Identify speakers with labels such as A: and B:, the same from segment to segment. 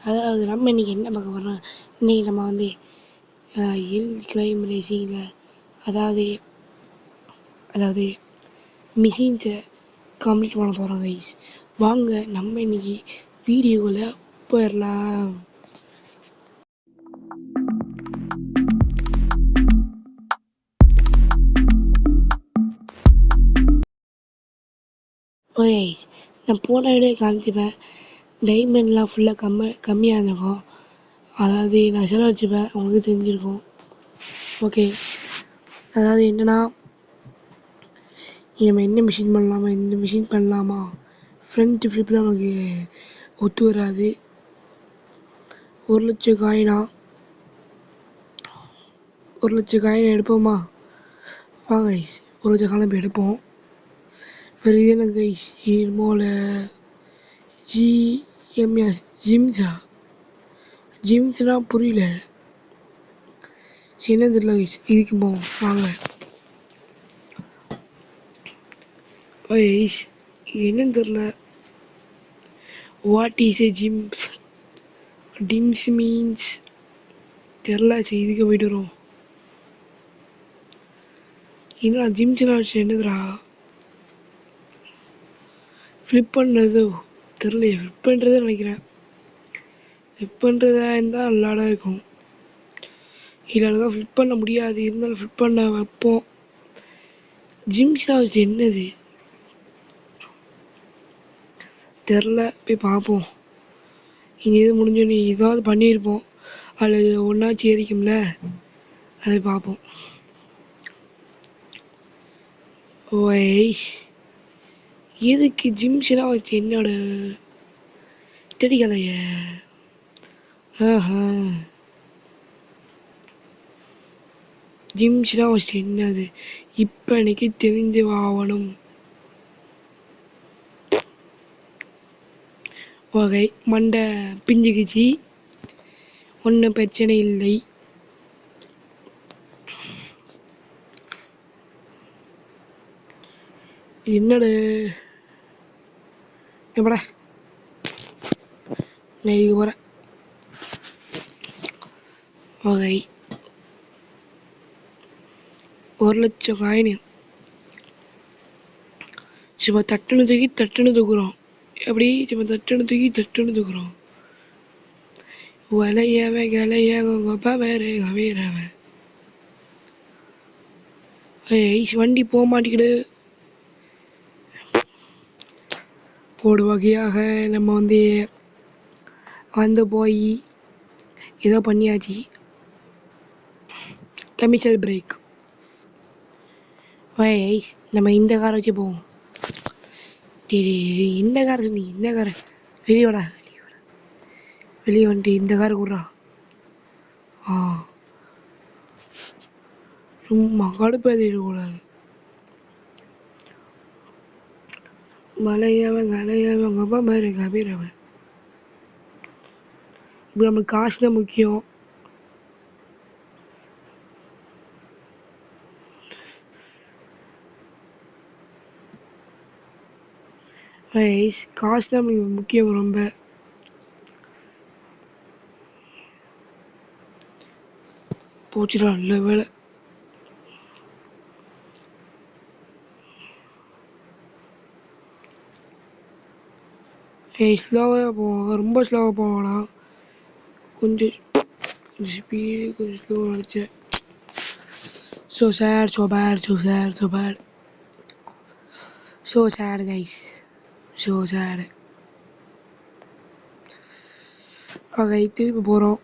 A: அதாவது நம்ம இன்றைக்கி என்ன பார்க்க போகிறோம், இன்றைக்கி நம்ம வந்து ஹில் கிளைம் ரேசிங்கில் அதாவது அதாவது மிஷின்ஸை கம்ப்ளீட் பண்ண போகிறோம் கைஸ். வாங்க நம்ம இன்றைக்கி வீடியோவில் போயிடலாம். ஓகே, நான் போன வீடியோ காமிச்சிப்பேன். டைமண்ட்லாம் ஃபுல்லாக கம்மியாக இருந்திருக்கும். அதாவது நான் செலவழிச்சுப்பேன், உங்களுக்கு தெரிஞ்சிருக்கும். ஓகே, அதாவது என்னென்னா நம்ம என்ன மிஷின் பண்ணலாமா, இந்த மிஷின் பண்ணலாமா, ஃப்ரண்ட் ஃப்ளிப்பில் நமக்கு ஒத்து வராது. 1,00,000 காயினா, 1,00,000 காயின் எடுப்போமா? வாங்க 1,00,000 காயின் போய் எடுப்போம். பிறகு எனக்கு இதுமோல ஜிஎம்எஸ் ஜிம்ஸ்னா புரியல, என்ன தெரியல. இதுக்கு போவோம் வாங்க. என்னன்னு தெரில. What is a Cheems? Tims means தெரில. சரி, இதுக்கு போய்ட்டு வரும். என்னடா ஜிம்ஸ்லாம் வச்சு என்னதுடா ஃப்ளிப் பண்ணுறது? தெரிலையே. ஃப்ளிப் பண்ணுறதே நினைக்கிறேன். ஃப்ளிப் பண்ணுறதா இருந்தால் நல்லாதான் இருக்கும். இல்லைனா ஃப்ளிப் பண்ண முடியாது, இருந்தாலும் ஃப்ளிப் பண்ண வைப்போம். ஜிம்ஸ்லாம் வச்சு என்னது தெரில, போய் பார்ப்போம். இனி எது முடிஞ்சோன்னு ஏதாவது பண்ணியிருப்போம், அல்லது ஒன்றாச்சு ஏறிக்கும்ல, அதை பார்ப்போம். ஓய், எதுக்கு ஜிம்ஸ்லாம் வச்சு என்னோட தெரியலைய. ஜிம்ஸ்லாம் வச்சு என்னது இப்போ எனக்கு தெரிஞ்சு ஆகணும். ஓகே, மண்டை பிஞ்சுக்குச்சு, ஒன்றும் பிரச்சனை இல்லை. என்னோட எப்படா நான் இதுக்கு போகிறேன். ஓகே, 1,00,000 காயின் சும்மா தட்டுன்னு தூக்குறோம். எப்படி சும்மா தட்டுன்னு தூக்குறோம். வலையவன் கலையப்பா வேறு கவீரவன். வண்டி போக மாட்டேங்குது. ஒரு வகையாக நம்ம வந்து போய் ஏதோ பண்ணியாச்சு. கமிஷல் பிரேக். நம்ம இந்த காரை வச்சு போவோம். இந்த காரை சொல்லி இந்த காரை வெளியே வந்துட்டு இந்த காரை கூடுறா. சும்மா கடுப்பேறிடக்கூடாது. மலையவன் கலையவன் அப்பா மாதிரி கபீரவன். இப்போ நம்மளுக்கு காசு தான் முக்கியம். காசு தான் நம்மளுக்கு முக்கியம் ரொம்ப. போச்சுடா, நல்ல வேலை. ஸ்லோவாக போவாங்க, ரொம்ப ஸ்லோவாக போவானா. கொஞ்சம் ஸ்பீடு கொஞ்சம் ஸ்லோவாக நினச்சேன். So sad guys, so sad. Okay, திருப்பி போகிறோம்.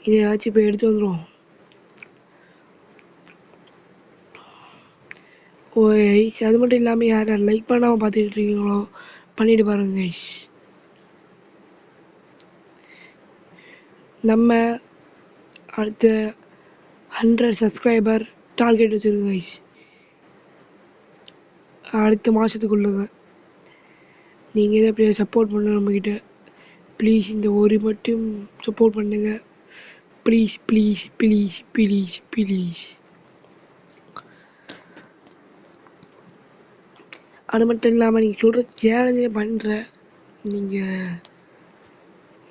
A: இதையாச்சும் இப்போ எடுத்து வந்துடுவோம். அது மட்டும் இல்லாமல் யார் யார் லைக் பண்ணாமல் பார்த்துக்கிட்டு இருக்கீங்களோ பண்ணிட்டு பாருங்க கைஸ். நம்ம அடுத்த 100 சப்ஸ்கிரைபர் டார்கெட் வச்சுருக்கோம் கைஸ், அடுத்த மாதத்துக்குள்ளுங்க. நீங்கள் எதை எப்படியா சப்போர்ட் பண்ண நம்மக்கிட்ட ப்ளீஸ். இந்த ஒரு மட்டும் சப்போர்ட் பண்ணுங்க please please please please please. அது மட்டும் இல்லாமல் நீங்கள் சொல்கிற சேலஞ்சே பண்ணுற. நீங்கள்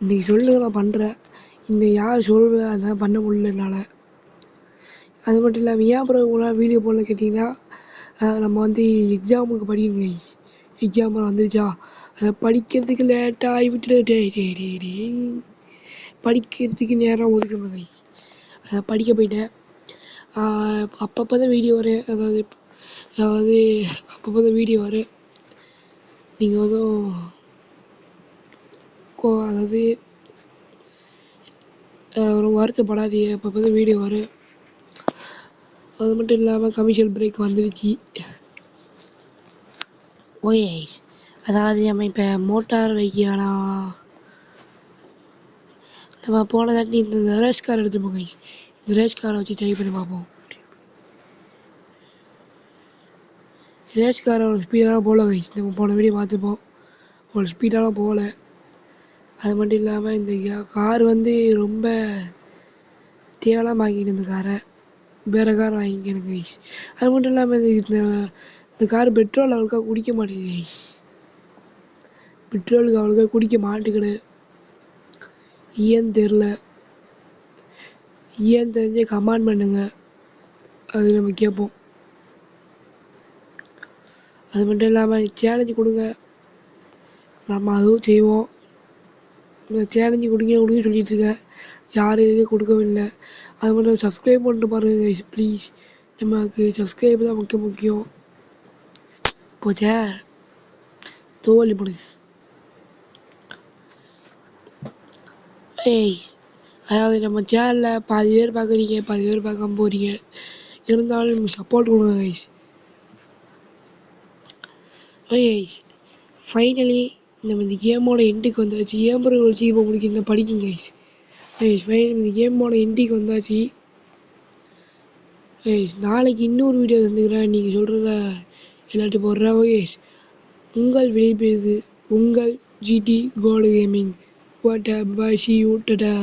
A: இன்றைக்கி சொல்லுங்க நான் பண்ணுறேன். இன்னைக்கு யார் சொல்லுங்க அதெல்லாம் பண்ண முடியல என்னால். அது மட்டும் இல்லாமல் ஏன் அப்புறம் இவ்வளோ நாள் வீடியோ போடல கேட்டிங்கன்னா, நம்ம வந்து எக்ஸாமுக்கு படிக்கணுங்க. எக்ஸாம் வந்துருச்சா, அதை படிக்கிறதுக்கு லேட்டாக ஆகிவிட்டு படிக்கிறதுக்கு நேரம் ஒதுக்கணுங்க. அதை படிக்க போயிட்டேன். அப்பப்போ தான் வீடியோ வரும். அதாவது அப்பப்போ தான் வீடியோ வரும். நீங்கள் எதுவும் அதாவது ரொம்ப வருத்தப்படாதீங்க. அப்பப்போ தான் வீடியோ வரும். அது மட்டும் இல்லாமல் கமர்ஷியல் பிரேக் வந்துருச்சு. ஓகே, அதாவது நம்ம இப்போ மோட்டார் வைக்க வேணாம். நம்ம போன தாட்டி இந்த ரேஸ் கார் எடுத்துப்போங்க. இந்த ரேஸ் காரை வச்சு ட்ரை பண்ணி பார்ப்போம். ரேஸ் காரை ஒரு ஸ்பீடெல்லாம் போகல கைஸ். நம்ம போன வீடியோ பார்த்துப்போம், ஒரு ஸ்பீடெல்லாம் போகல. அது மட்டும் இல்லாமல் இந்த கார் வந்து ரொம்ப தேவையில்லாமல் வாங்கிட்டு இந்த காரை வேறு கார் வாங்கிக்கணும் கைஸ். அது மட்டும் இல்லாமல் இந்த கார் பெட்ரோல் அவ்வளோக்கா குடிக்க மாட்டேங்குது கைஸ். பெட்ரோலுக்கு அவ்வளோக்கா குடிக்க மாட்டேங்குது. ஏன்னு தெரில. ஏன்னு தெரிஞ்சே கமெண்ட் பண்ணுங்க, அது நம்ம கேட்போம். அது மட்டும் இல்லாமல் சேலஞ்சு கொடுங்க, நம்ம அதுவும் செய்வோம். இந்த சேலஞ்சு கொடுங்க சொல்லிட்டு இருக்க, யாரும் எதுவும் கொடுக்கவில்லை. அது மட்டும் சப்ஸ்கிரைப் பண்ணிட்டு பாருங்க கைஸ் ப்ளீஸ். நமக்கு சப்ஸ்கிரைப் தான் முக்கியம். போச்சே தோல்வி முடிச்சு. அதாவது நம்ம சேனலில் பாதி பேர் பார்க்குறீங்க, பாதி பேர் பார்க்காம போகிறீங்க. இருந்தாலும் நம்ம சப்போர்ட் கொடுங்க கைஸ். கைஸ் ஃபைனலி நம்ம இந்த கேமோட எண்டுக்கு வந்தாச்சு. ஏன் பிறகு ஒரு சீக்கிரம் முடிக்கணும் படிக்கும் கைஸ். ஃபைனலி இந்த கேமோட எண்டுக்கு வந்தாச்சு. நாளைக்கு இன்னொரு வீடியோ தந்துக்கிறேன். நீங்கள் சொல்கிறத எல்லாத்தையும் போடுறேன். உங்கள் விடைபெறுது உங்கள் GT God Gaming. What up, bye, see you, tada.